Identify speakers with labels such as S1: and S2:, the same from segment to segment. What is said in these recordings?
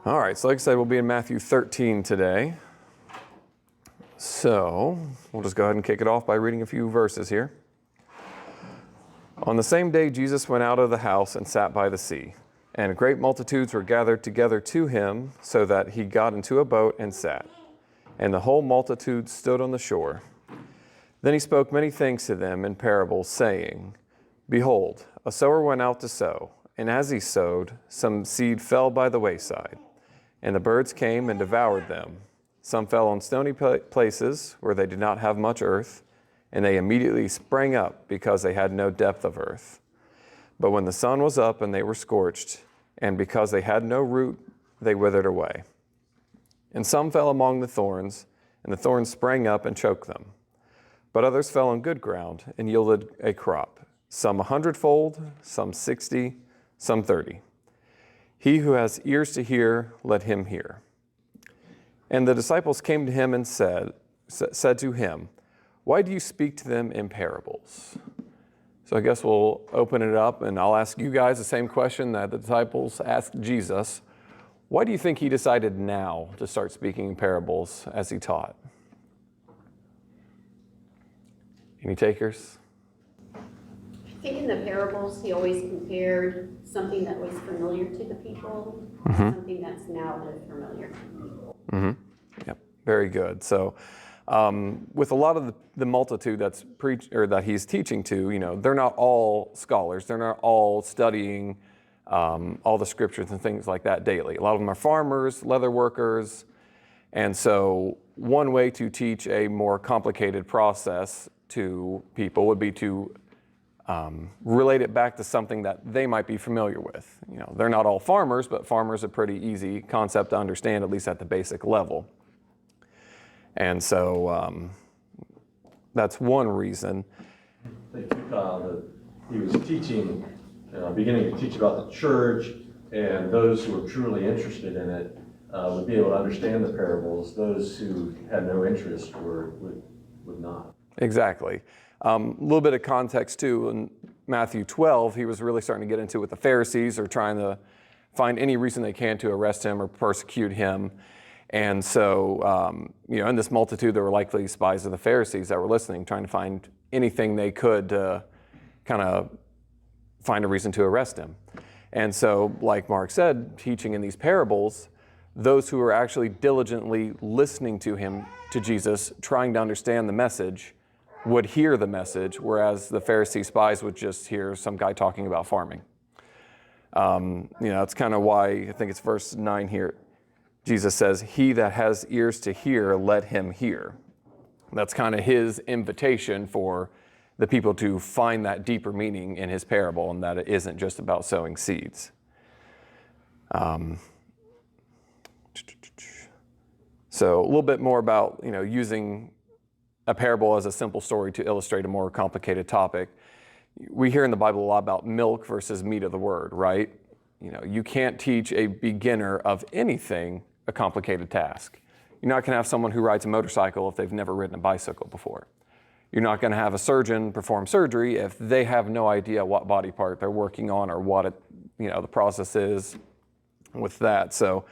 S1: All right, so like I said, we'll be in Matthew 13 today. So we'll just go ahead and kick it off by reading a few verses here. On the same day, Jesus went out of the house and sat by the sea, and great multitudes were gathered together to him, so that he got into a boat and sat. And the whole multitude stood on the shore. Then he spoke many things to them in parables, saying, Behold, a sower went out to sow, and as he sowed, some seed fell by the wayside, and the birds came and devoured them. Some fell on stony places where they did not have much earth, and they immediately sprang up because they had no depth of earth. But when the sun was up and they were scorched, and because they had no root, they withered away. And some fell among the thorns, and the thorns sprang up and choked them. But others fell on good ground and yielded a crop, some 100-fold, some 60, some 30. He who has ears to hear, let him hear. And the disciples came to him and said to him, Why do you speak to them in parables? So I guess we'll open it up, and I'll ask you guys the same question that the disciples asked Jesus. Why do you think he decided now to start speaking in parables as he taught? Any takers?
S2: I think in the parables, he always compared something that was familiar to the people to something that's now unfamiliar to people.
S1: Yep, very good. So with a lot of the multitude that he's teaching to, they're not all scholars. They're not all studying all the scriptures and things like that daily. A lot of them are farmers, leather workers. And so one way to teach a more complicated process to people would be to relate it back to something that they might be familiar with. They're not all farmers, but farmers are a pretty easy concept to understand, at least at the basic level. And so that's one reason.
S3: I think that he was teaching, beginning to teach about the church, and those who were truly interested in it would be able to understand the parables. Those who had no interest would not.
S1: Exactly. A little bit of context too, in Matthew 12, he was really starting to get into with the Pharisees, or trying to find any reason they can to arrest him or persecute him. And so, in this multitude, there were likely spies of the Pharisees that were listening, trying to find anything they could to kind of find a reason to arrest him. And so, like Mark said, teaching in these parables, those who are actually diligently listening to Jesus, trying to understand the message, would hear the message, whereas the Pharisee spies would just hear some guy talking about farming. That's kind of why, I think it's verse 9 here, Jesus says, He that has ears to hear, let him hear. That's kind of his invitation for the people to find that deeper meaning in his parable, and that it isn't just about sowing seeds. So a little bit more about, using a parable as a simple story to illustrate a more complicated topic. We hear in the Bible a lot about milk versus meat of the word, right? You can't teach a beginner of anything a complicated task. You're not going to have someone who rides a motorcycle if they've never ridden a bicycle before. You're not going to have a surgeon perform surgery if they have no idea what body part they're working on or what the process is with that. So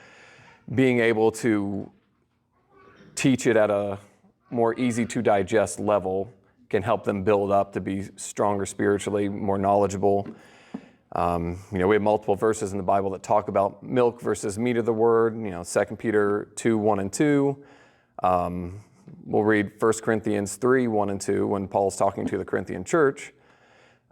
S1: being able to teach it at a more easy to digest level can help them build up to be stronger spiritually, more knowledgeable. We have multiple verses in the Bible that talk about milk versus meat of the word. 2 Peter 2, 1 and 2. We'll read 1 Corinthians 3, 1 and 2 when Paul's talking to the Corinthian church.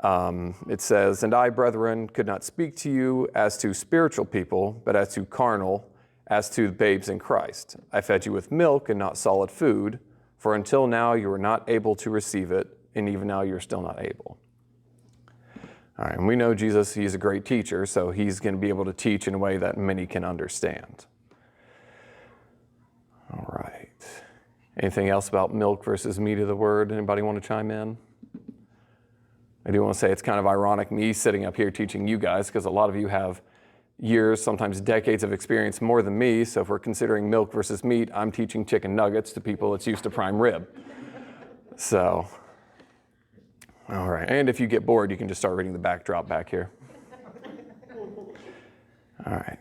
S1: It says, And I, brethren, could not speak to you as to spiritual people, but as to carnal, as to babes in Christ. I fed you with milk and not solid food, for until now you were not able to receive it, and even now you're still not able. All right, and we know Jesus, he's a great teacher, so he's going to be able to teach in a way that many can understand. All right. Anything else about milk versus meat of the word? Anybody want to chime in? I do want to say it's kind of ironic me sitting up here teaching you guys, because a lot of you have years, sometimes decades of experience more than me. So if we're considering milk versus meat, I'm teaching chicken nuggets to people that's used to prime rib. So, all right. And if you get bored, you can just start reading the backdrop back here. All right.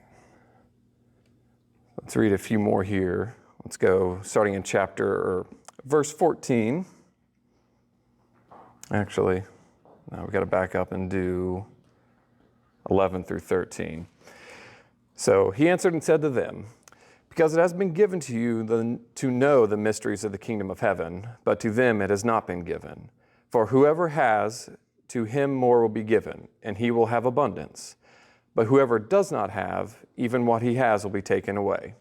S1: Let's read a few more here. Let's go starting in verse 14. Actually, now we've got to back up and do 11 through 13. So he answered and said to them, because it has been given to you to know the mysteries of the kingdom of heaven, but to them it has not been given. For whoever has, to him more will be given, and he will have abundance. But whoever does not have, even what he has will be taken away.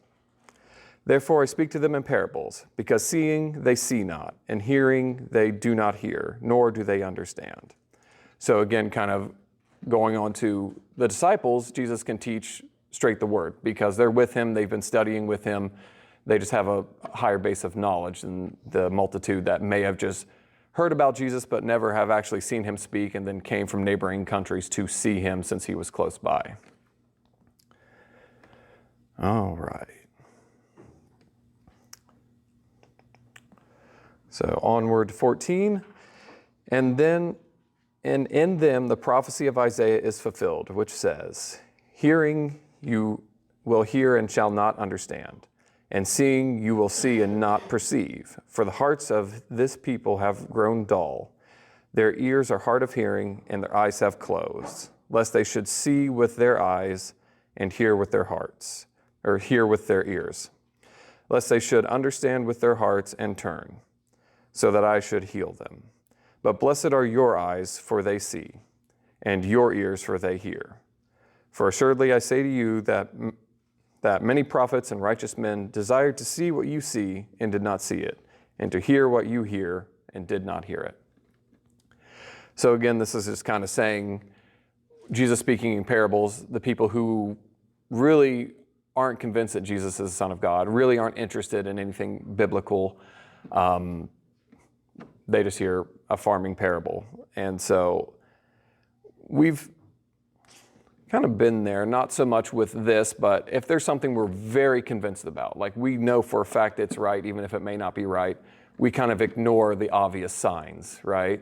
S1: Therefore I speak to them in parables, because seeing they see not, and hearing they do not hear, nor do they understand. So again, kind of going on to the disciples, Jesus can teach straight the word, because they're with him, they've been studying with him, they just have a higher base of knowledge than the multitude that may have just heard about Jesus but never have actually seen him speak, and then came from neighboring countries to see him since he was close by. All right. So onward to 14. And in them the prophecy of Isaiah is fulfilled, which says, hearing you will hear and shall not understand, and seeing you will see and not perceive. For the hearts of this people have grown dull. Their ears are hard of hearing, and their eyes have closed, lest they should see with their eyes and hear with their hearts, or hear with their ears, lest they should understand with their hearts and turn, so that I should heal them. But blessed are your eyes, for they see, and your ears, for they hear. For assuredly I say to you that many prophets and righteous men desired to see what you see and did not see it, and to hear what you hear and did not hear it. So again, this is just kind of saying, Jesus speaking in parables, the people who really aren't convinced that Jesus is the Son of God, really aren't interested in anything biblical, they just hear a farming parable. And so we've kind of been there, not so much with this, but if there's something we're very convinced about, like we know for a fact it's right, even if it may not be right, we kind of ignore the obvious signs, right?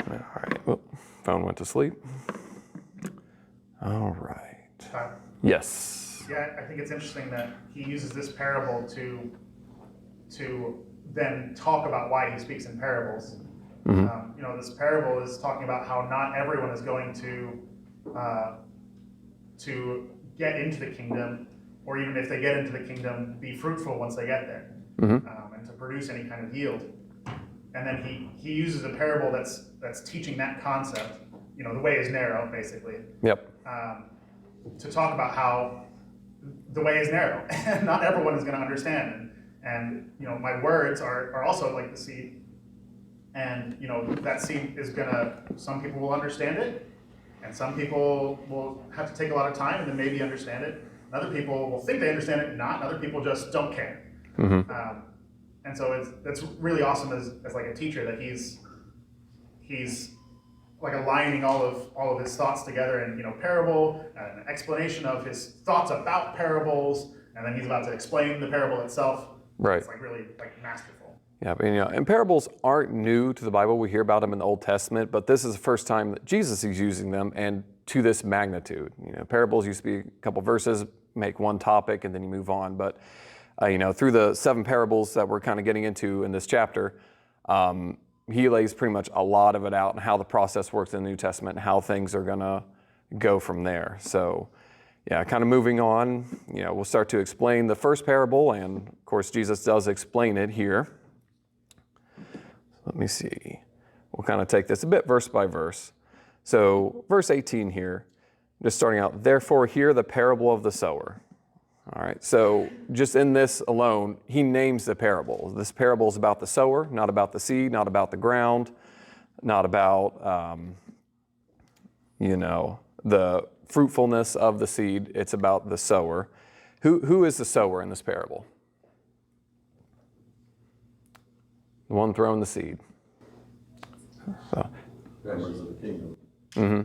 S1: All right, oh, phone went to sleep. All right. Yes.
S4: Yeah, I think it's interesting that he uses this parable to then talk about why he speaks in parables. Mm-hmm. This parable is talking about how not everyone is going to get into the kingdom, or even if they get into the kingdom, be fruitful once they get there, mm-hmm. And to produce any kind of yield. And then he uses a parable that's teaching that concept. The way is narrow, basically.
S1: Yep.
S4: To talk about how the way is narrow, and not everyone is going to understand. And my words are also like the seed. And, that seed is some people will understand it, and some people will have to take a lot of time and then maybe understand it. And other people will think they understand it and not, and other people just don't care. Mm-hmm. And so that's really awesome as like a teacher, that he's like aligning all of his thoughts together in, parable, an explanation of his thoughts about parables, and then he's about to explain the parable itself.
S1: Right.
S4: It's like really like masterful.
S1: Yeah, and parables aren't new to the Bible. We hear about them in the Old Testament, but this is the first time that Jesus is using them, and to this magnitude. Parables used to be a couple verses, make one topic, and then you move on. But through the 7 parables that we're kind of getting into in this chapter, he lays pretty much a lot of it out and how the process works in the New Testament and how things are going to go from there. So, yeah, kind of moving on, we'll start to explain the first parable, and of course Jesus does explain it here. Let me see. We'll kind of take this a bit verse by verse. So verse 18 here, just starting out, therefore hear the parable of the sower. All right, so just in this alone, he names the parable. This parable is about the sower, not about the seed, not about the ground, not about, the fruitfulness of the seed. It's about the sower. Who is the sower in this parable? The one throwing the seed. So,
S3: Members of the kingdom.
S1: Mm-hmm.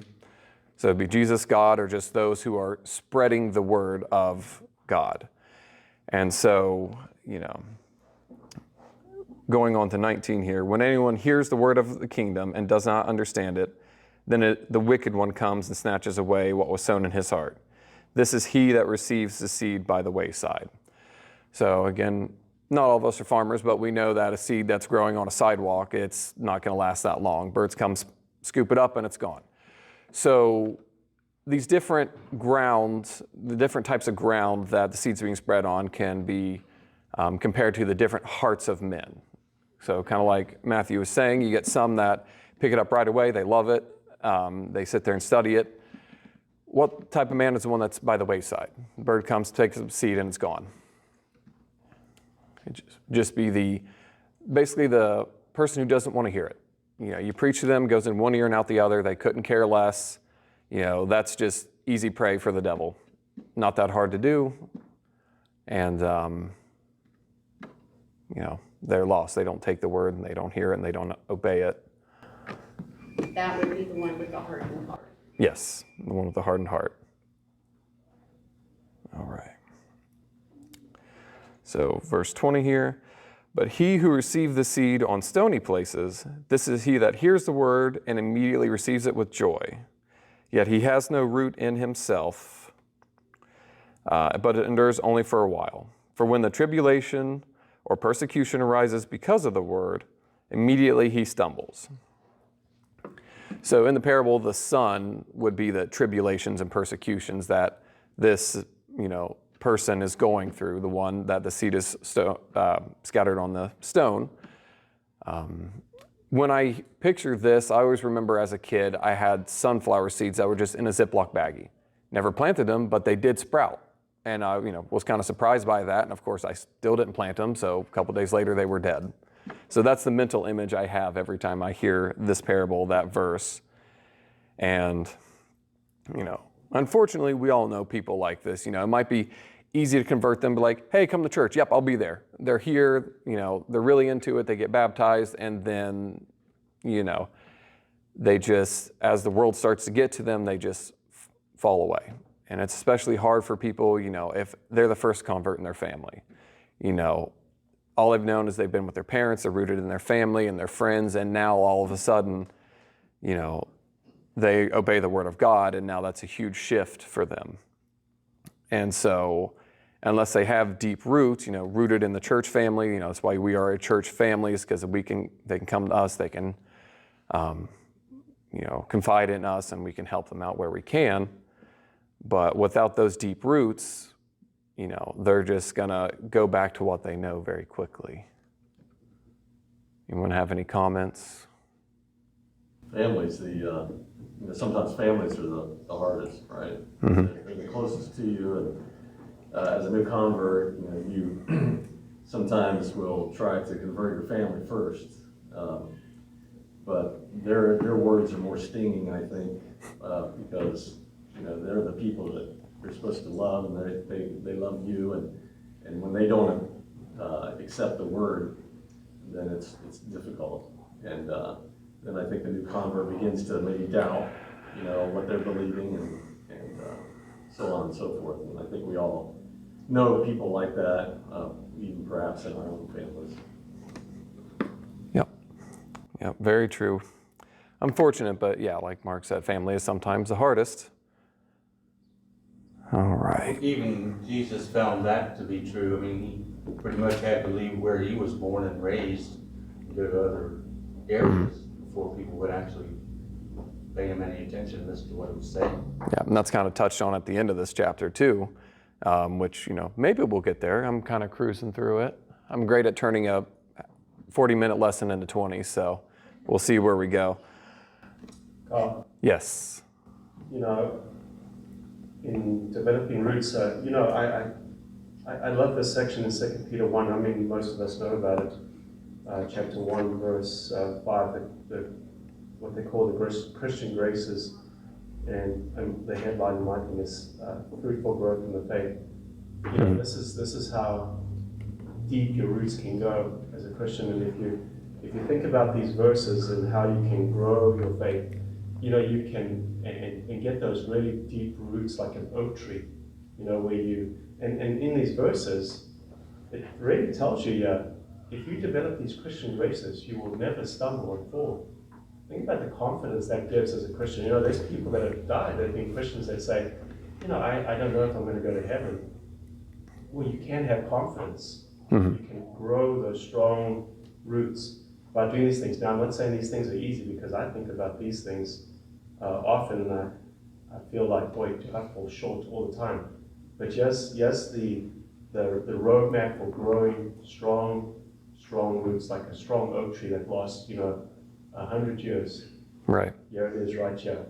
S1: So it'd be Jesus, God, or just those who are spreading the word of God. And so, going on to 19 here, when anyone hears the word of the kingdom and does not understand it, then the wicked one comes and snatches away what was sown in his heart. This is he that receives the seed by the wayside. So again, not all of us are farmers, but we know that a seed that's growing on a sidewalk, it's not going to last that long. Birds come, scoop it up, and it's gone. So these different grounds, the different types of ground that the seed's being spread on can be compared to the different hearts of men. So kind of like Matthew was saying, you get some that pick it up right away, they love it, they sit there and study it. What type of man is the one that's by the wayside? The bird comes, takes the seed, and it's gone. It just be basically the person who doesn't want to hear it. You know, you preach to them, goes in one ear and out the other, they couldn't care less. You know, that's just easy prey for the devil. Not that hard to do. And, you know, they're lost. They don't take the word, and they don't hear it, and they don't obey it.
S2: That would be the one with the hardened heart.
S1: Yes, the one with the hardened heart. All right. So verse 20 here. But he who received the seed on stony places, this is he that hears the word and immediately receives it with joy. Yet he has no root in himself, but it endures only for a while. For when the tribulation or persecution arises because of the word, immediately he stumbles. So in the parable, the son would be the tribulations and persecutions that this, person is going through, the one that the seed is scattered on the stone. When I picture this, I always remember as a kid, I had sunflower seeds that were just in a Ziploc baggie. Never planted them, but they did sprout. And I, was kind of surprised by that. And of course, I still didn't plant them. So a couple days later, they were dead. So that's the mental image I have every time I hear this parable, that verse. And, unfortunately, we all know people like this. It might be easy to convert them, but like, hey, come to church. Yep, I'll be there. They're here, they're really into it. They get baptized, and then, they just, as the world starts to get to them, they just fall away. And it's especially hard for people, if they're the first convert in their family. All they've known is they've been with their parents, they're rooted in their family and their friends, and now all of a sudden, they obey the word of God, and now that's a huge shift for them. And so, unless they have deep roots, rooted in the church family, that's why we are a church family, is because they can come to us, they can, confide in us, and we can help them out where we can. But without those deep roots, they're just gonna go back to what they know very quickly. Anyone have any comments?
S3: Families, sometimes families are the hardest, right?
S1: Mm-hmm.
S3: They're the closest to you, and as a new convert, you sometimes will try to convert your family first, but their words are more stinging, I think, because they're the people that you're supposed to love, and they love you, and when they don't accept the word, then it's difficult, and then I think the new convert begins to maybe doubt, what they're believing, and so on and so forth. And I think we all know people like that, even perhaps in our own families.
S1: Yep, very true. Unfortunate, but yeah, like Mark said, family is sometimes the hardest. All right.
S5: Even Jesus found that to be true. I mean, he pretty much had to leave where he was born and raised and go to other areas before people would actually pay him any attention and listen to what he was saying.
S1: Yeah, and that's kind of touched on at the end of this chapter too, which, maybe we'll get there. I'm kind of cruising through it. I'm great at turning a 40-minute lesson into 20, so we'll see where we go. Yes.
S6: In developing roots, I love this section in 2 Peter 1. I mean, most of us know about it. Chapter 1, verse 5, what they call the Christian graces, and the headline might be is fruitful growth in the faith. This is how deep your roots can go as a Christian, and if you think about these verses and how you can grow your faith, you can and get those really deep roots like an oak tree, where you, and in these verses, it really tells you, if you develop these Christian graces, you will never stumble and fall. Think about the confidence that gives as a Christian. There's people that have died, that have been Christians, that say, I don't know if I'm going to go to heaven. Well, you can have confidence.
S1: Mm-hmm.
S6: You can grow those strong roots by doing these things. Now, I'm not saying these things are easy, because I think about these things often, and I feel like, boy, I fall short all the time. But yes, the roadmap for growing strong roots, like a strong oak tree that lasts, 100 years.
S1: Right.
S6: Here it is, right here.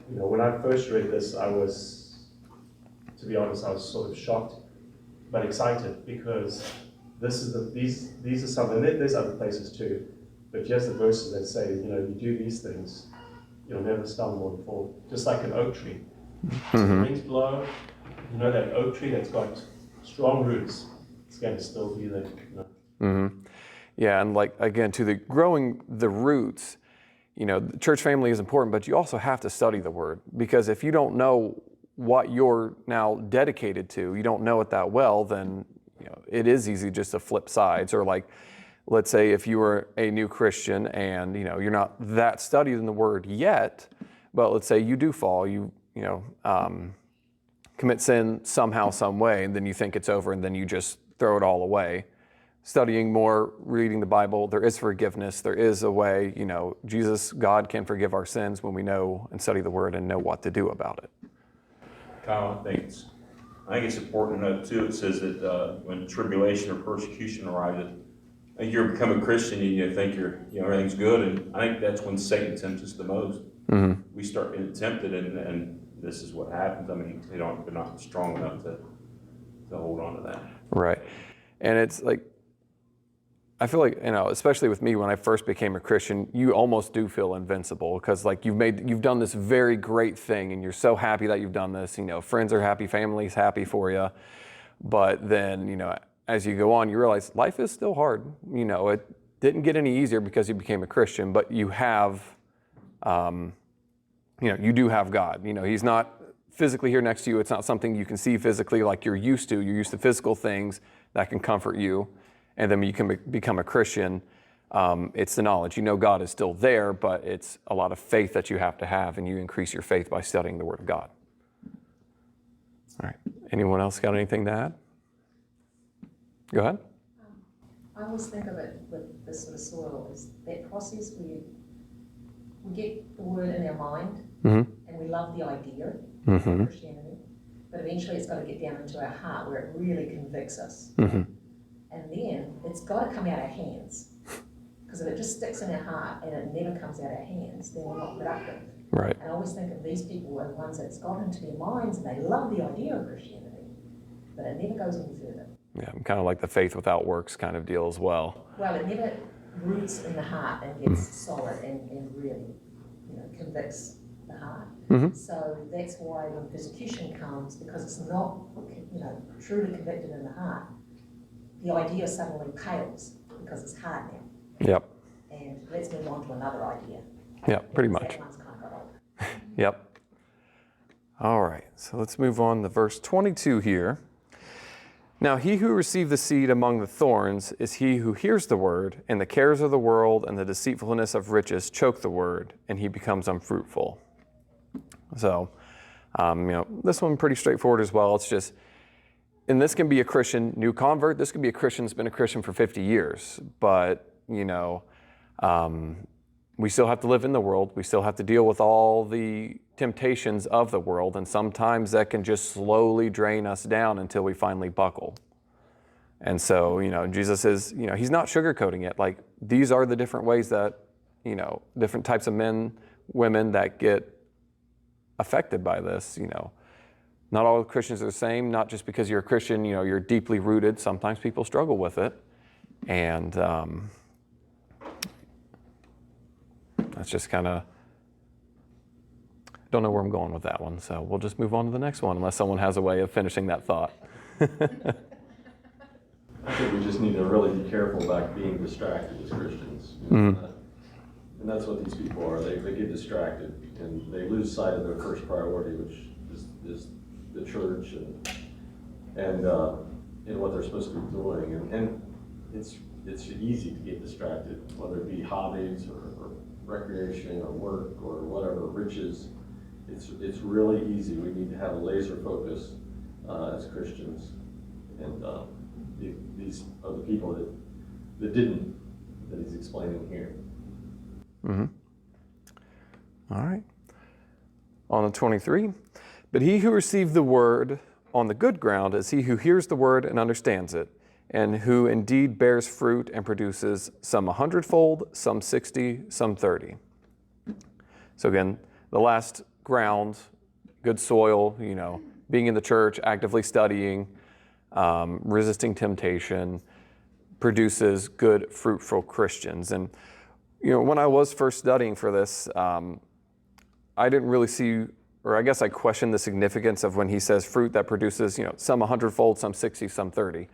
S6: When I first read this, to be honest, I was sort of shocked, but excited, because these are some, and there's other places too, but just the verses that say, you do these things, you'll never stumble and fall. Just like an oak tree. When the winds blow, that oak tree that's got strong roots, it's going to still be there.
S1: Mm-hmm. Yeah, and like, again, to the growing the roots, the church family is important, but you also have to study the Word, because if you don't know what you're now dedicated to, you don't know it that well, then it is easy just to flip sides. Or like, let's say if you were a new Christian and you're not that studied in the Word yet, but let's say you do fall, commit sin somehow, some way, and then you think it's over, and then you just throw it all away. Studying more, reading the Bible, there is forgiveness. There is a way, Jesus, God can forgive our sins when we know and study the Word and know what to do about it.
S7: Kyle, I think it's important to note too. It says that when tribulation or persecution arises, I think you become a Christian and you think everything's good, and I think that's when Satan tempts us the most.
S1: Mm-hmm.
S7: We start being tempted, and this is what happens. I mean, they're not strong enough to hold on to that.
S1: Right, and it's like, I feel like, especially with me, when I first became a Christian, you almost do feel invincible, because like you've done this very great thing and you're so happy that you've done this, friends are happy, family's happy for you. But then, as you go on, you realize life is still hard. It didn't get any easier because you became a Christian, but you have, you do have God. He's not physically here next to you. It's not something you can see physically like you're used to. You're used to physical things that can comfort you. And then when you can become a Christian, it's the knowledge. God is still there, but it's a lot of faith that you have to have, and you increase your faith by studying the Word of God. All right. Anyone else got anything to add? Go ahead.
S8: I always think of it with this sort of soil is that process where we get the Word in our mind,
S1: Mm-hmm.
S8: and we love the idea
S1: Mm-hmm.
S8: of Christianity, but eventually it's got to get down into our heart where it really convicts us.
S1: Mm-hmm.
S8: And then it's got to come out our hands. Because if it just sticks in our heart and it never comes out our hands, then we're not productive.
S1: Right.
S8: And I always think of these people are the ones that's got into their minds and they love the idea of Christianity, but it never goes any further.
S1: Yeah, kind of like the faith without works kind of deal as well.
S8: Well, it never roots in the heart and gets solid and really, convicts the heart.
S1: Mm-hmm.
S8: So that's why when persecution comes, because it's not, truly convicted in the heart, the idea suddenly pales because it's hard now.
S1: Yep.
S8: And let's move on to another idea.
S1: Yep, pretty
S8: Because
S1: much.
S8: that one's kind of got old.
S1: Yep. All right, so let's move on to verse 22 here. Now he who received the seed among the thorns is he who hears the word, and the cares of the world and the deceitfulness of riches choke the word, and he becomes unfruitful. So, this one pretty straightforward as well. It's just, and this can be a Christian new convert. This could be a Christian that's been a Christian for 50 years. But, we still have to live in the world. We still have to deal with all the temptations of the world. And sometimes that can just slowly drain us down until we finally buckle. And so, Jesus is, he's not sugarcoating it. Like, these are the different ways that, different types of men, women that get affected by this, Not all Christians are the same, not just because you're a Christian, you're deeply rooted. Sometimes people struggle with it. And that's just kind of, don't know where I'm going with that one. So we'll just move on to the next one, unless someone has a way of finishing that thought.
S3: I think we just need to really be careful about being distracted as Christians.
S1: Mm-hmm.
S3: And that's what these people are. They get distracted and they lose sight of their first priority, which is the church and what they're supposed to be doing. And it's easy to get distracted, whether it be hobbies or recreation or work or whatever, riches. it's really easy. We need to have a laser focus as Christians. And these are the people that didn't, that he's explaining here.
S1: Mm-hmm. All right. On to 23. But he who received the word on the good ground is he who hears the word and understands it, and who indeed bears fruit and produces some 100-fold, some 60, some 30. So again, the last ground, good soil, being in the church, actively studying, resisting temptation, produces good, fruitful Christians. And when I was first studying for this, I didn't really see, or I guess I questioned the significance of when he says fruit that produces, some 100-fold, some 60, some 30.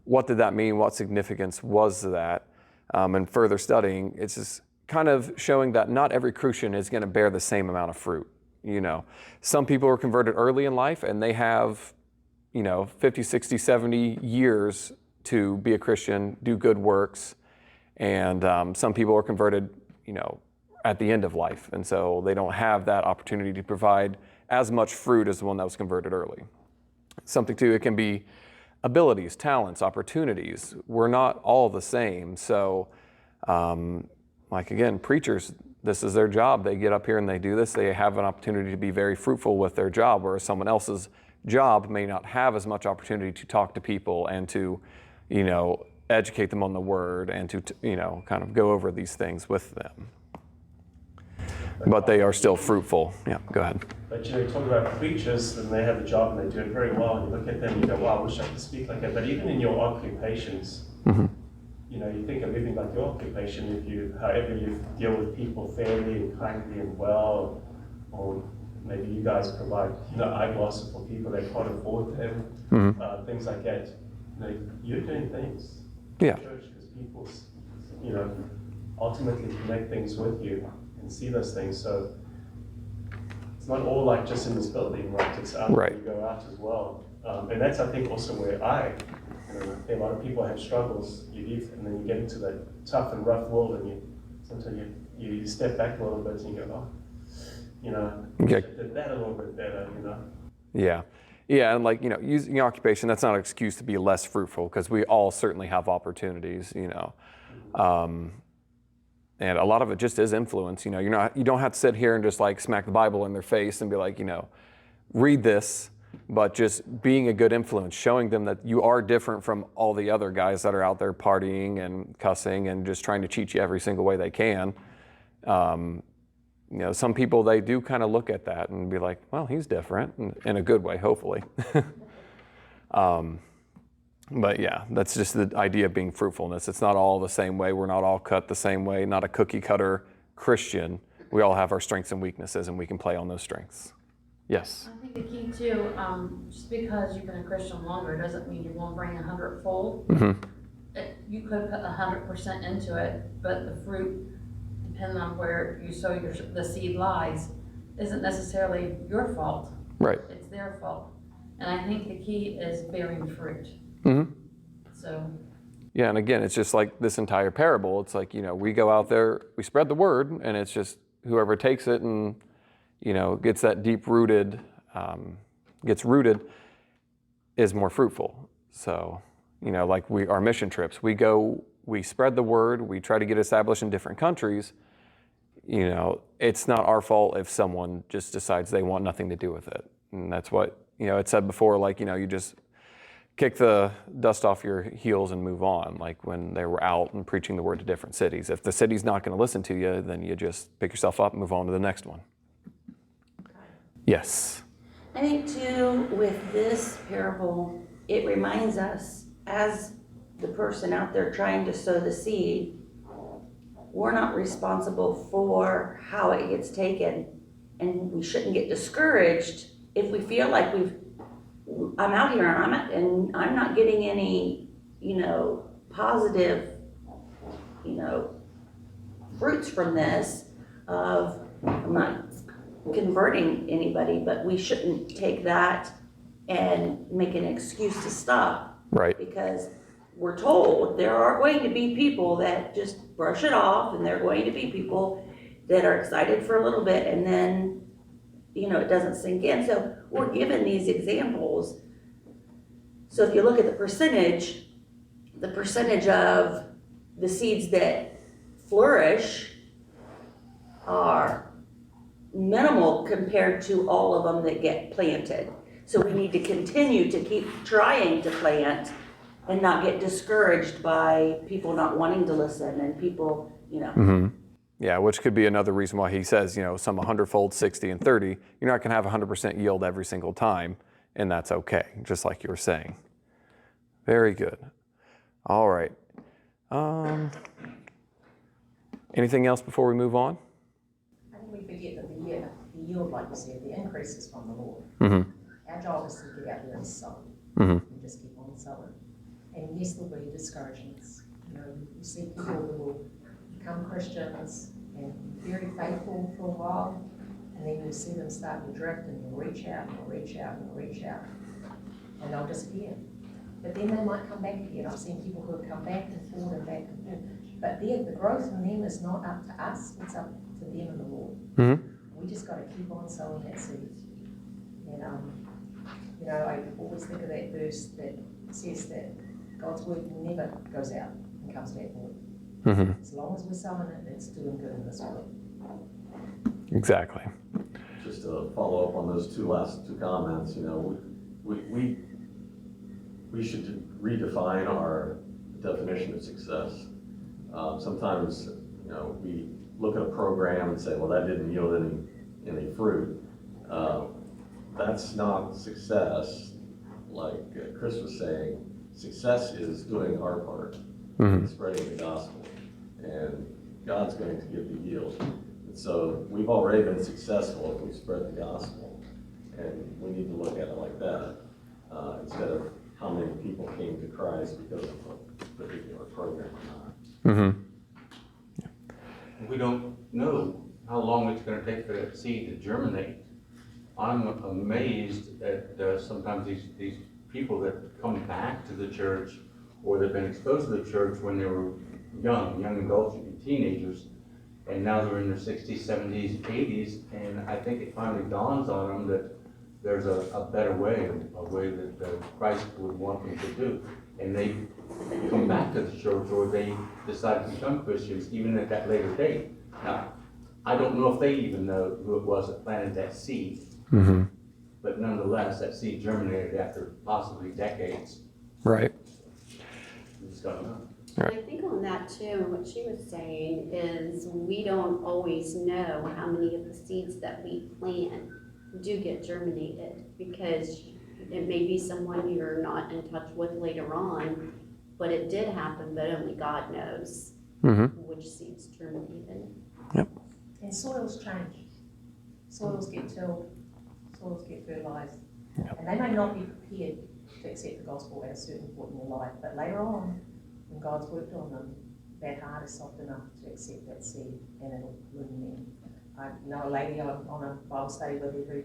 S1: What did that mean? What significance was that? And further studying, it's just kind of showing that not every Christian is going to bear the same amount of fruit. Some people are converted early in life and they have, 50, 60, 70 years to be a Christian, do good works. And some people are converted, at the end of life. And so they don't have that opportunity to provide as much fruit as the one that was converted early. Something too, it can be abilities, talents, opportunities. We're not all the same. So again, preachers, this is their job. They get up here and they do this. They have an opportunity to be very fruitful with their job, whereas someone else's job may not have as much opportunity to talk to people and to, educate them on the word and to, kind of go over these things with them. But they are still fruitful. Yeah, go ahead.
S6: But you talk about preachers, and they have a job and they do it very well, and you look at them and you go, wow, I wish I could speak like that. But even in your occupations,
S1: Mm-hmm.
S6: You think of living like your occupation, however you deal with people fairly and kindly and well, or maybe you guys provide, eyeglasses for people that can't afford them,
S1: Mm-hmm.
S6: things like that. You're doing things
S1: Yeah.
S6: in church because people, ultimately connect things with you and see those things. So it's not all like just in this building, right? It's out
S1: Right.
S6: you go out as well. And that's, I think, also where I think a lot of people have struggles. You leave and then you get into that tough and rough world, and sometimes you step back a little bit and you go,
S1: Okay.
S6: did that a little bit better,
S1: Yeah. Yeah, and using occupation, that's not an excuse to be less fruitful, because we all certainly have opportunities, and a lot of it just is influence. You don't have to sit here and just smack the Bible in their face and be like, read this, but just being a good influence, showing them that you are different from all the other guys that are out there partying and cussing and just trying to cheat you every single way they can. Some people, they do kind of look at that and be like, well, he's different, in a good way, hopefully. But yeah, that's just the idea of being fruitfulness. It's not all the same way. We're not all cut the same way, not a cookie cutter Christian. We all have our strengths and weaknesses, and we can play on those strengths. Yes?
S9: I think the key too, just because you've been a Christian longer doesn't mean you're going to bring 100-fold.
S1: Mm-hmm.
S9: You could put 100% into it, but the fruit, depending on where you sow the seed lies, isn't necessarily your fault.
S1: Right.
S9: It's their fault. And I think the key is bearing fruit.
S1: Mm-hmm.
S9: So.
S1: Yeah, and again, it's just like this entire parable. It's like, we go out there, we spread the word, and it's just whoever takes it and, gets that deep-rooted, gets rooted, is more fruitful. So, our mission trips, we go, we spread the word, we try to get established in different countries. It's not our fault if someone just decides they want nothing to do with it. And that's what, it said before, you just kick the dust off your heels and move on, like when they were out and preaching the word to different cities. If the city's not going to listen to you, then you just pick yourself up and move on to the next one. Yes.
S10: I think too, with this parable, it reminds us, as the person out there trying to sow the seed, we're not responsible for how it gets taken. And we shouldn't get discouraged if we feel like I'm out here and I'm not getting any, positive, fruits from this I'm not converting anybody, but we shouldn't take that and make an excuse to stop.
S1: Right.
S10: Because we're told there are going to be people that just brush it off, and there are going to be people that are excited for a little bit and then it doesn't sink in. So we're given these examples. So if you look at the percentage of the seeds that flourish are minimal compared to all of them that get planted. So we need to continue to keep trying to plant and not get discouraged by people not wanting to listen and people,
S1: Yeah, which could be another reason why he says, some 100-fold, 60 and 30. You're not going to have 100% yield every single time, and that's okay, just like you were saying. Very good. All right. Anything else before we move on?
S8: I think we forget that the yield, like you said, the increase is from the Lord.
S1: Mm-hmm.
S8: Our job is to get out there and sow.
S1: Mm-hmm.
S8: And just keep on sowing. And yes, there'll be discouragements. You see people who will become Christians and be very faithful for a while, and then you see them start to drift, and you'll reach out, and you'll reach out, and you'll reach out, and they'll disappear. But then they might come back again. I've seen people who have come back and forth and back and forth. But the growth in them is not up to us, it's up to them and the Lord.
S1: Mm-hmm.
S8: We just got to keep on sowing that seed. And, I always think of that verse that says that God's word never goes out and comes back void.
S1: Mm-hmm.
S8: As long as we're sowing it, it's doing good in this world.
S1: Exactly.
S3: Just to follow up on those last two comments, we should redefine our definition of success. Sometimes, we look at a program and say, well, that didn't yield any fruit. That's not success. Like Chris was saying, success is doing our part,
S1: Mm-hmm.
S3: spreading the gospel, and God's going to give the yield. And so we've already been successful if we spread the gospel, and we need to look at it like that, instead of how many people came to Christ because of a particular program or not.
S1: Mm-hmm.
S5: We don't know how long it's gonna take for that seed to germinate. I'm amazed at sometimes these people that come back to the church, or they've been exposed to the church when they were young adults, teenagers, and now they're in their 60s, 70s, 80s, and I think it finally dawns on them that there's a better way, a way that Christ would want them to do. And they come back to the church, or they decide to become Christians even at that later date. Now, I don't know if they even know who it was that planted that seed,
S1: Mm-hmm.
S5: but nonetheless, that seed germinated after possibly decades.
S1: Right.
S5: We just don't know.
S2: And I think on that too, what she was saying is we don't always know how many of the seeds that we plant do get germinated, because it may be someone you're not in touch with later on, but it did happen, but only God knows
S1: Mm-hmm.
S2: which seeds germinated.
S8: And soils change. Soils get tilled, soils get fertilized.
S1: Yeah.
S8: And they may not be prepared to accept the gospel at a certain point in their life, but later on, when God's worked on them, that heart is soft enough to accept that seed, and it'll bloom then. I know a lady on a Bible study with every,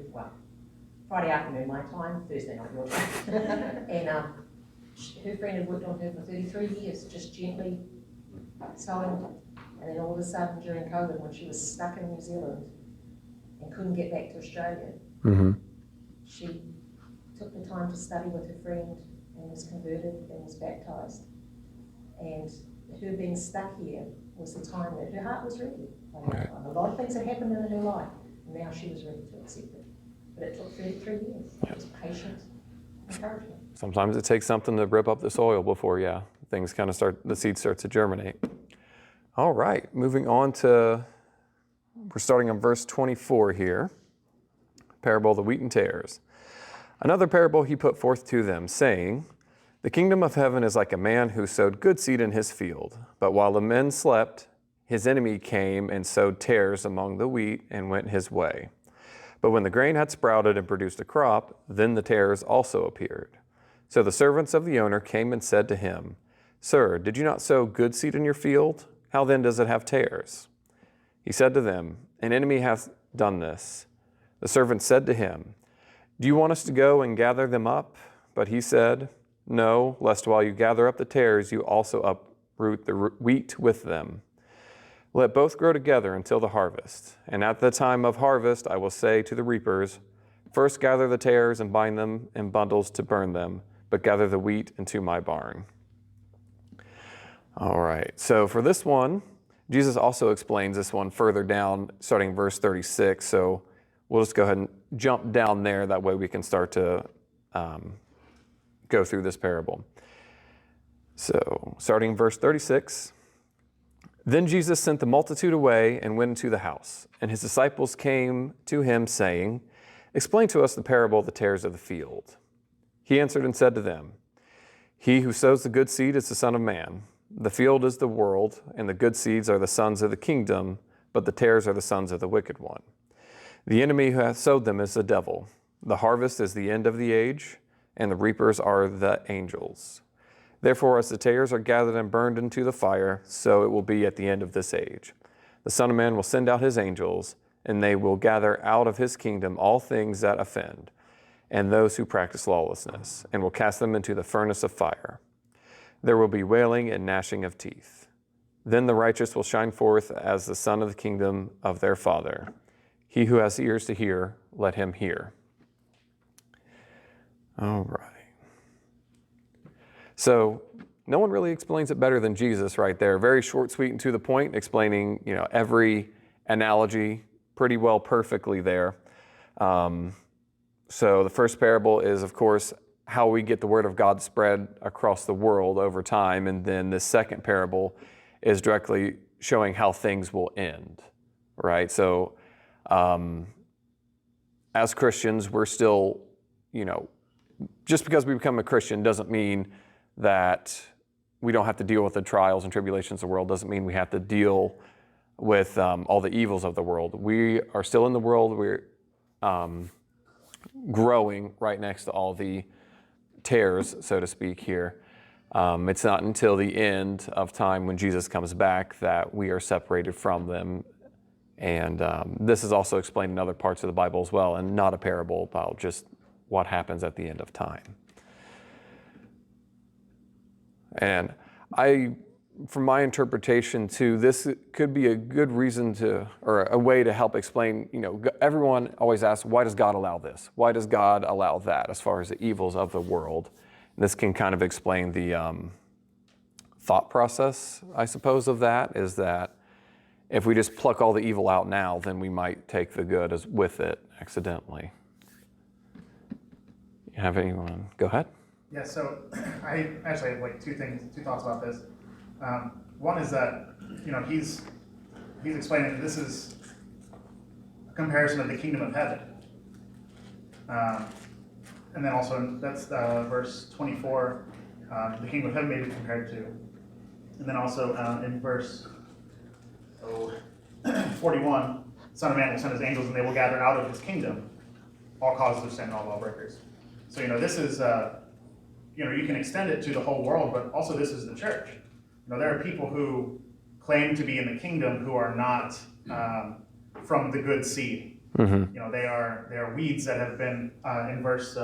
S8: Friday afternoon my time, Thursday night your time. And her friend had worked on her for 33 years, just gently sowing. And then all of a sudden during COVID, when she was stuck in New Zealand and couldn't get back to Australia,
S1: Mm-hmm.
S8: she took the time to study with her friend and was converted and was baptized. And her being stuck here was the time that her heart was ready.
S1: Right.
S8: A lot of things had happened in her life, and now she was ready to accept it. But it took 33 years. It was patient encouragement.
S1: Sometimes it takes something to rip up the soil before, things kind of the seed starts to germinate. All right, moving on we're starting on verse 24 here. Parable of the wheat and tares. Another parable he put forth to them, saying, the kingdom of heaven is like a man who sowed good seed in his field. But while the men slept, his enemy came and sowed tares among the wheat and went his way. But when the grain had sprouted and produced a crop, then the tares also appeared. So the servants of the owner came and said to him, Sir, did you not sow good seed in your field? How then does it have tares? He said to them, An enemy hath done this. The servants said to him, Do you want us to go and gather them up? But he said, No, lest while you gather up the tares, you also uproot the wheat with them. Let both grow together until the harvest. And at the time of harvest, I will say to the reapers, first gather the tares and bind them in bundles to burn them, but gather the wheat into my barn. All right, so for this one, Jesus also explains this one further down, starting verse 36. So we'll just go ahead and jump down there. That way we can start to go through this parable. So starting verse 36. Then Jesus sent the multitude away and went into the house. And his disciples came to him, saying, explain to us the parable of the tares of the field. He answered and said to them, he who sows the good seed is the Son of Man. The field is the world, and the good seeds are the sons of the kingdom, but the tares are the sons of the wicked one. The enemy who hath sowed them is the devil. The harvest is the end of the age, and the reapers are the angels. Therefore, as the tares are gathered and burned into the fire, so it will be at the end of this age. The Son of Man will send out his angels, and they will gather out of his kingdom all things that offend, and those who practice lawlessness, and will cast them into the furnace of fire. There will be wailing and gnashing of teeth. Then the righteous will shine forth as the son of the kingdom of their Father. He who has ears to hear, let him hear. All right. So no one really explains it better than Jesus right there. Very short, sweet, and to the point, explaining, every analogy pretty well perfectly there. So the first parable is, of course, how we get the word of God spread across the world over time. And then the second parable is directly showing how things will end, right? So as Christians, we're still, just because we become a Christian doesn't mean that we don't have to deal with the trials and tribulations of the world, doesn't mean we have to deal with all the evils of the world. We are still in the world. We're growing right next to all the tares, so to speak, here. It's not until the end of time when Jesus comes back that we are separated from them. And this is also explained in other parts of the Bible as well, and not a parable about just what happens at the end of time. And from my interpretation too, this could be a good reason or a way to help explain, everyone always asks, why does God allow this? Why does God allow that as far as the evils of the world? And this can kind of explain the thought process, I suppose, of that, is that if we just pluck all the evil out now, then we might take the good with it accidentally. You have anyone? Go ahead.
S4: Yeah, so I actually have two thoughts about this. One is that, he's explaining that this is a comparison of the kingdom of heaven. And then also, that's verse 24, the kingdom of heaven may be compared to. And then also in verse 41, the Son of Man will send his angels and they will gather out of his kingdom all causes of sin and all lawbreakers. So, this is, you can extend it to the whole world, but also this is the church. There are people who claim to be in the kingdom who are not from the good seed. Mm-hmm. They are weeds that have been in verse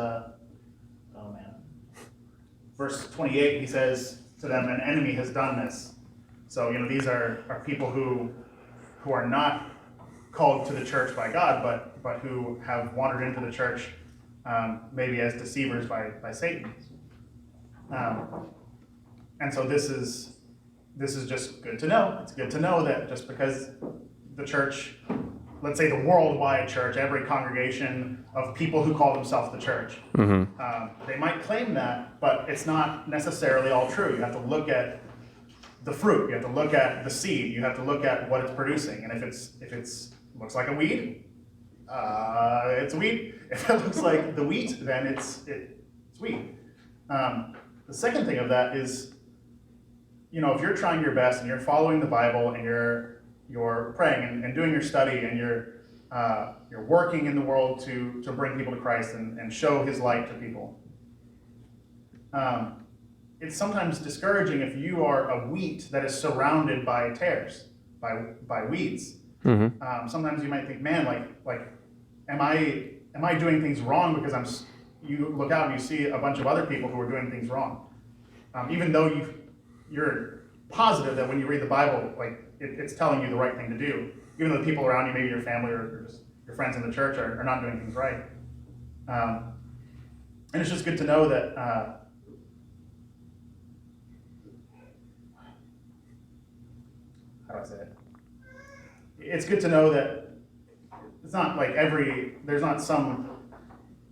S4: 28. He says to them, "An enemy has done this." So these are people who are not called to the church by God, but who have wandered into the church maybe as deceivers by Satan. And so this is just good to know. It's good to know that just because the church, let's say the worldwide church, every congregation of people who call themselves the church, mm-hmm. They might claim that, but it's not necessarily all true. You have to look at the fruit. You have to look at the seed. You have to look at what it's producing. And if it's looks like a weed, it's a weed. If it looks like the wheat, then it's wheat. The second thing of that is, if you're trying your best and you're following the Bible and you're praying and doing your study and you're working in the world to bring people to Christ and show His light to people, it's sometimes discouraging if you are a wheat that is surrounded by tares, by weeds. Mm-hmm. Sometimes you might think, man, am I doing things wrong because you look out and you see a bunch of other people who are doing things wrong. Even though you're positive that when you read the Bible, it's telling you the right thing to do, even though the people around you, maybe your family or just your friends in the church, are not doing things right. And it's just good to know that how do I say it? It's good to know that it's not like there's not some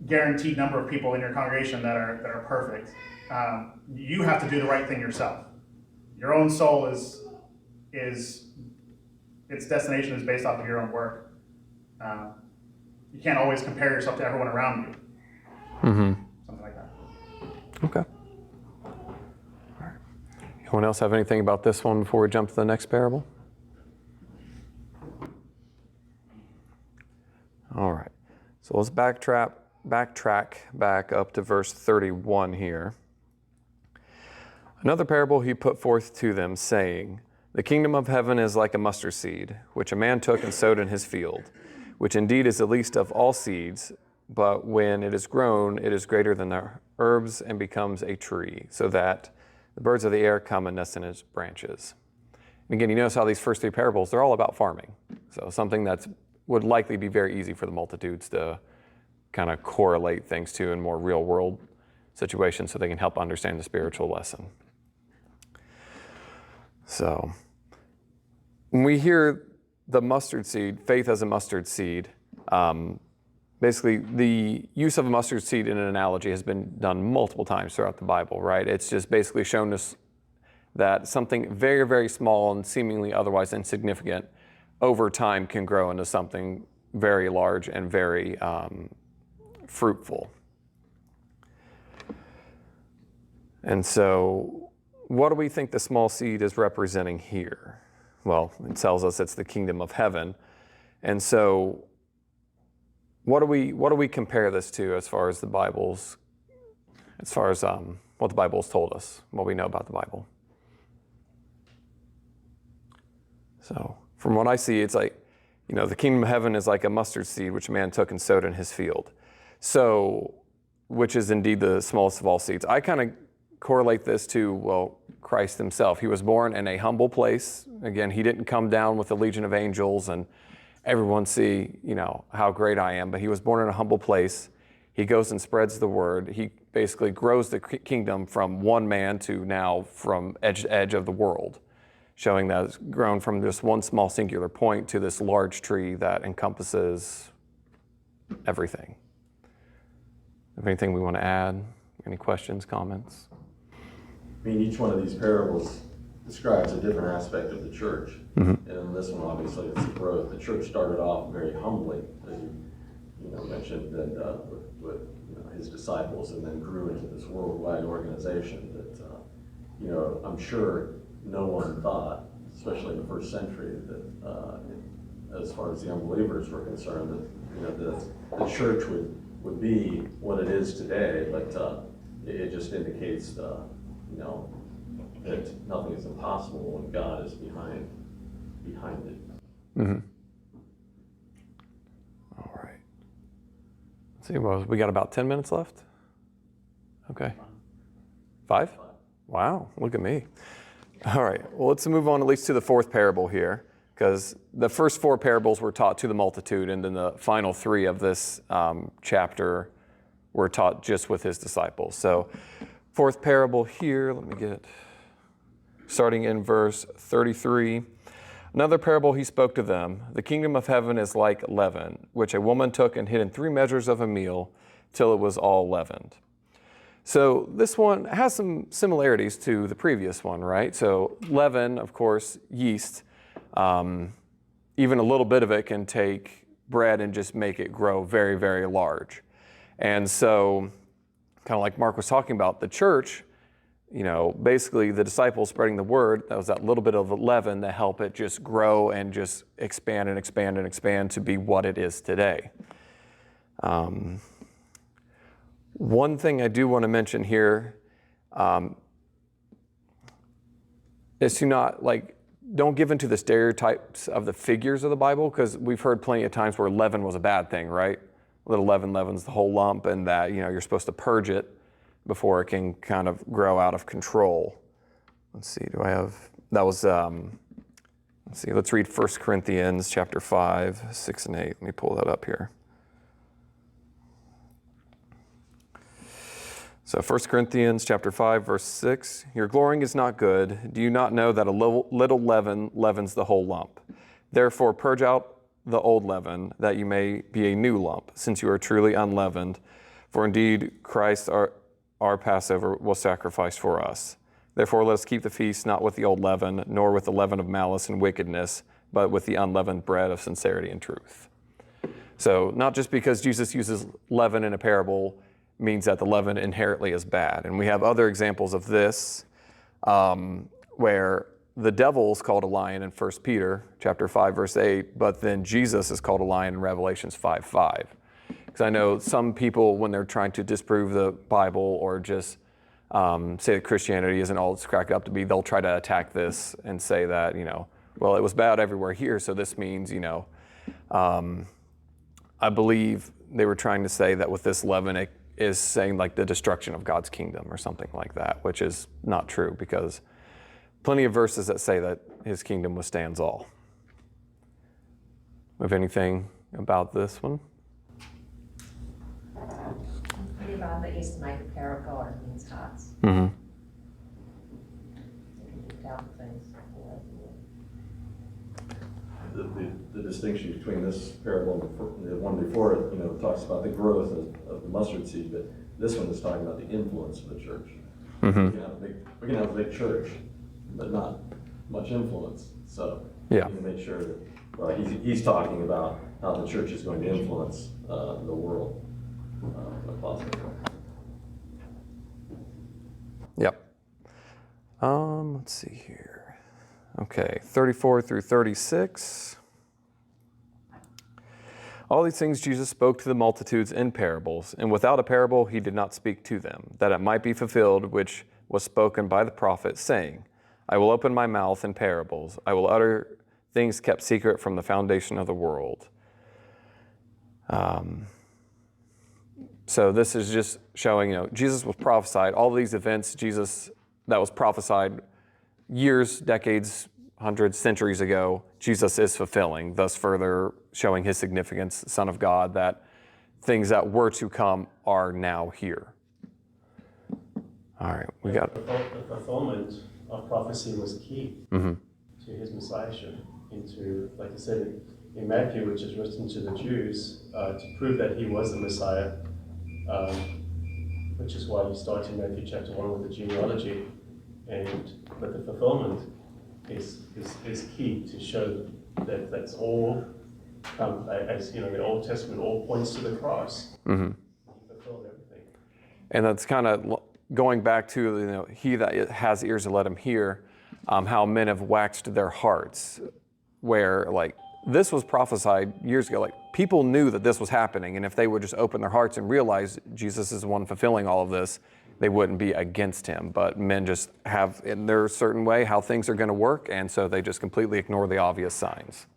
S4: guaranteed number of people in your congregation that are perfect. You have to do the right thing yourself. Your own soul is its destination is based off of your own work. You can't always compare yourself to everyone around you.
S1: Mm-hmm.
S4: Something like that.
S1: Okay. All right. Anyone else have anything about this one before we jump to the next parable? All right. So let's backtrack back up to verse 31 here. Another parable he put forth to them, saying, The kingdom of heaven is like a mustard seed, which a man took and sowed in his field, which indeed is the least of all seeds, but when it is grown, it is greater than the herbs and becomes a tree, so that the birds of the air come and nest in its branches. And again, you notice how these first three parables, they're all about farming. So something that would likely be very easy for the multitudes to kind of correlate things to in more real world situations so they can help understand the spiritual lesson. So when we hear the mustard seed, faith as a mustard seed, basically the use of a mustard seed in an analogy has been done multiple times throughout the Bible, right? It's just basically shown us that something very, very small and seemingly otherwise insignificant over time can grow into something very large and very fruitful. And so what do we think the small seed is representing here? Well, it tells us it's the kingdom of heaven. And so what do we compare this to as far as what the Bible's told us, what we know about the Bible? So from what I see, it's like, the kingdom of heaven is like a mustard seed which a man took and sowed in his field. So, which is indeed the smallest of all seeds. I kind of correlate this to, Christ himself. He was born in a humble place. Again, he didn't come down with a legion of angels and everyone see, how great I am, but he was born in a humble place. He goes and spreads the word. He basically grows the kingdom from one man to now from edge to edge of the world, showing that it's grown from just one small singular point to this large tree that encompasses everything. Have anything we want to add? Any questions, comments?
S3: I mean, each one of these parables describes a different aspect of the church.
S1: Mm-hmm.
S3: And in this one, obviously, it's the growth. The church started off very humbly, as you mentioned, that with his disciples, and then grew into this worldwide organization that, I'm sure no one thought, especially in the first century, that as far as the unbelievers were concerned, that the church would be what it is today. But it just indicates that nothing is impossible when God is behind it.
S1: Mm-hmm. All right. Let's see, we got about 10 minutes left? Okay. 5? Wow, look at me. All right, well, let's move on at least to the fourth parable here, because the first 4 parables were taught to the multitude, and then the final 3 of this chapter were taught just with his disciples. So, fourth parable here, let me get it. Starting in verse 33. Another parable he spoke to them. The kingdom of heaven is like leaven, which a woman took and hid in 3 measures of a meal till it was all leavened. So this one has some similarities to the previous one, right? So leaven, of course, yeast, even a little bit of it can take bread and just make it grow very, very large. And so, kind of like Mark was talking about, the church, basically the disciples spreading the word, that was that little bit of leaven that helped it just grow and just expand and expand and expand to be what it is today. One thing I do want to mention here is to don't give into the stereotypes of the figures of the Bible, because we've heard plenty of times where leaven was a bad thing, right? Little leaven leavens the whole lump, and that, you're supposed to purge it before it can kind of grow out of control. Let's see, that was, let's read 1 Corinthians chapter 5, 6 and 8. Let me pull that up here. So 1 Corinthians chapter 5, verse 6, your glorying is not good. Do you not know that a little leaven leavens the whole lump? Therefore purge out the old leaven, that you may be a new lump, since you are truly unleavened. For indeed Christ our Passover was sacrificed for us. Therefore let us keep the feast not with the old leaven, nor with the leaven of malice and wickedness, but with the unleavened bread of sincerity and truth. So not just because Jesus uses leaven in a parable means that the leaven inherently is bad. And we have other examples of this where the devil is called a lion in 1 Peter chapter 5, verse 8, but then Jesus is called a lion in Revelations 5:5. Because I know some people, when they're trying to disprove the Bible or just say that Christianity isn't all it's cracked up to be, they'll try to attack this and say that, well, it was bad everywhere here, so this means, I believe they were trying to say that with this leaven, it is saying like the destruction of God's kingdom or something like that, which is not true because plenty of verses that say that his kingdom withstands all. Have anything about this one?
S8: Pretty well, they estimate the power of God in men's hearts.
S1: Mm-hmm.
S8: Powerful things.
S3: The distinction between this parable and the one before it, talks about the growth of the mustard seed, but this one is talking about the influence of the church.
S1: Mm-hmm.
S3: We can have a big church, but not much influence. So
S1: Yeah.
S3: we need to make sure that, well, he's talking about how the church is going to influence the world in a positive way.
S1: Yep. Let's see here. Okay, 34 through 36. All these things Jesus spoke to the multitudes in parables, and without a parable he did not speak to them, that it might be fulfilled which was spoken by the prophet, saying, I will open my mouth in parables. I will utter things kept secret from the foundation of the world. So this is just showing, Jesus was prophesied. All these events, Jesus, that was prophesied years, decades, hundreds, centuries ago, Jesus is fulfilling, thus further showing his significance, Son of God, that things that were to come are now here. All right, we got...
S6: The fulfillment of prophecy was key
S1: Mm-hmm.
S6: to his messiahship, into, like I said, in Matthew, which is written to the Jews, to prove that he was the Messiah, which is why you start in Matthew chapter 1 with the genealogy, but the fulfillment is key to show that that's all, as the Old Testament all points to the cross.
S1: Mm-hmm.
S6: He fulfilled everything.
S1: And that's kind of going back to, he that has ears to let him hear, how men have waxed their hearts, where this was prophesied years ago. People knew that this was happening, and if they would just open their hearts and realize Jesus is the one fulfilling all of this, they wouldn't be against him. But men just have, in their certain way, how things are going to work, and so they just completely ignore the obvious signs.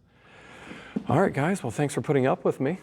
S1: All right, guys. Well, thanks for putting up with me.